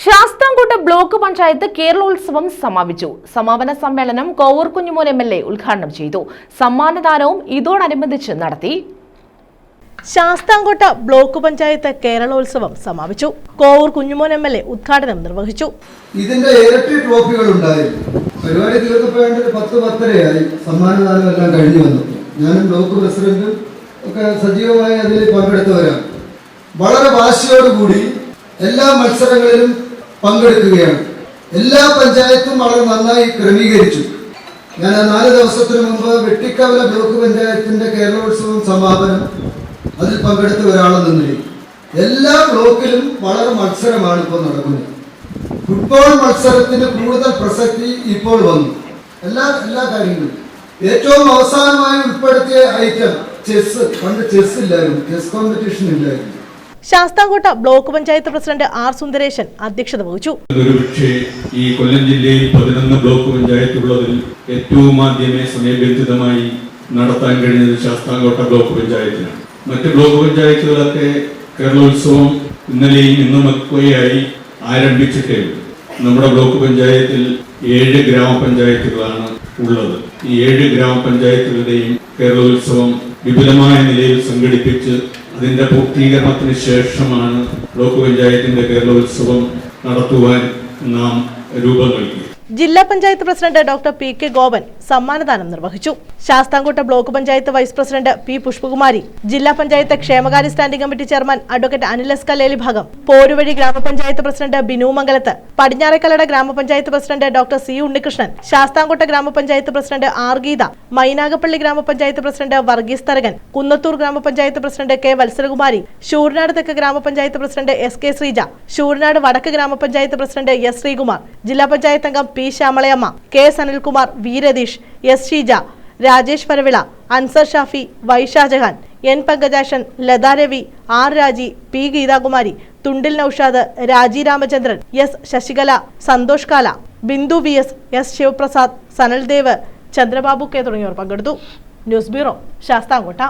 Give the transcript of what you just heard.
Sasthamkotta block panchayat കേരളോത്സവം സമാപിച്ചു. സമാപന സമ്മേളനം കോവൂർ കുഞ്ഞുമോൻ MLA ഉദ്ഘാടനം ചെയ്തു. സമ്മാനദാനവും ഇതോടനുബന്ധിച്ച് നടത്തി. ശാസ്താംകോട്ട ബ്ലോക്ക് പഞ്ചായത്ത് കേരളോത്സവം സമാപിച്ചു. കോവൂർ കുഞ്ഞുമോൻ MLA ഉദ്ഘാടനം നിർവഹിച്ചു. ഇതിന്റെ ഇരട്ടി ട്രോഫികൾ ഉണ്ടായി. പരിപാടി തീർന്നപ്പോഴേണ്ട 10-10:30 സമ്മാനദാനം എല്ലാം കഴിഞ്ഞു വന്നു. ഞാനും ബ്ലോക്ക് പ്രസിഡന്റും ഒക്കെ സജീവമായി അതിൽ പങ്കെടുത്തവരാണ്. വളരെ വാശിയോടുകൂടി എല്ലാ മത്സരങ്ങളിലും പങ്കെടുക്കുകയാണ്. എല്ലാ പഞ്ചായത്തും വളരെ നന്നായി ക്രമീകരിച്ചു. ഞാൻ 4 ദിവസത്തിന് മുമ്പ് വെട്ടിക്കവല ബ്ലോക്ക് പഞ്ചായത്തിന്റെ കേരളോത്സവം സമാപനം അതിൽ പങ്കെടുത്ത ഒരാളെന്ന നിലയിൽ എല്ലാ ബ്ലോക്കിലും വളരെ മത്സരമാണ് ഇപ്പോൾ നടക്കുന്നത്. ഫുട്ബോൾ മത്സരത്തിന് കൂടുതൽ പ്രസക്തി ഇപ്പോൾ വന്നു. എല്ലാ കാര്യങ്ങളും ഏറ്റവും അവസാനമായി ഉൾപ്പെടുത്തിയ ഐറ്റം ചെസ്. പണ്ട് ചെസ് ഇല്ലായിരുന്നു, ചെസ് കോമ്പറ്റീഷൻ ഇല്ലായിരുന്നു. Sasthamcotta block panchayat president R. Sundaresan അധ്യക്ഷത വഹിച്ചു. ഒരുപക്ഷെ ഈ കൊല്ലം ജില്ലയിൽ 11 ബ്ലോക്ക് പഞ്ചായത്തുള്ളതിൽ ഏറ്റവും ആദ്യമേ സമയബന്ധിതമായി നടത്താൻ കഴിഞ്ഞത് ശാസ്താംകോട്ട ബ്ലോക്ക് പഞ്ചായത്തിനാണ്. മറ്റ് ബ്ലോക്ക് പഞ്ചായത്തുകളൊക്കെ കേരളോത്സവം ഇന്നലെയും ഇന്നുമൊക്കെയായി ആരംഭിച്ചിട്ടേ ഉള്ളൂ. നമ്മുടെ ബ്ലോക്ക് പഞ്ചായത്തിൽ 7 ഗ്രാമപഞ്ചായത്തുകളാണ് ഉള്ളത്. ഈ 7 ഗ്രാമപഞ്ചായത്തുകളുടെയും കേരളോത്സവം വിപുലമായ നിലയിൽ സംഘടിപ്പിച്ച് അതിന്റെ പൂർത്തീകരണത്തിന് ശേഷമാണ് ബ്ലോക്ക് പഞ്ചായത്തിന്റെ കേരളോത്സവം നടത്തുവാൻ നാം രൂപം നൽകി. ജില്ലാ panchayat president doctor P.K. Gopan സമ്മാനദാനം നിർവഹിച്ചു. Sasthamkotta block panchayat vice president P. Pushpakumari, ജില്ലാ പഞ്ചായത്ത് ക്ഷേമകാര്യ standing committee chairman advocate Anil S. Kalleli Bhagom, Poruvazhi ഗ്രാമപഞ്ചായത്ത് പ്രസിഡന്റ് ബിനു മംഗലത്ത്, പടിഞ്ഞാറേക്കലട ഗ്രാമപഞ്ചായത്ത് president doctor C. Unnikrishnan, Sasthamkotta ഗ്രാമപഞ്ചായത്ത് പ്രസിഡന്റ് R. ഗീത, മൈനാഗപ്പള്ളി ഗ്രാമപഞ്ചായത്ത് പ്രസിഡന്റ് വർഗീസ് തരകൻ, കുന്നത്തൂർ ഗ്രാമപഞ്ചായത്ത് പ്രസിഡന്റ് K. വത്സലകുമാരി, ശൂരനാട് തെക്ക് ഗ്രാമപഞ്ചായത്ത് president S. K. Sreeja, Sooranad വടക്ക് ഗ്രാമപഞ്ചായത്ത് പ്രസിഡന്റ് S. ശ്രീകുമാർ, ജില്ലാ പഞ്ചായത്ത് അംഗം P. Shyamalayamma, K. Sanilkumar, V. Ratheesh, S. Sheeja, Rajesh പരവിള, Ansar Shafi, Y. Shah Jahan, N. Pankajakshan, Lata Ravi, R. രാജി, P. ഗീതാകുമാരി, തുണ്ടിൽ നൌഷാദ്, രാജി രാമചന്ദ്രൻ, S. ശശികല, സന്തോഷ് കാല, Bindu VS, S. Sivaprasad, സനൽദേവ്, Chandrababu K തുടങ്ങിയവർ പങ്കെടുത്തു. News bureau, Sasthamkotta.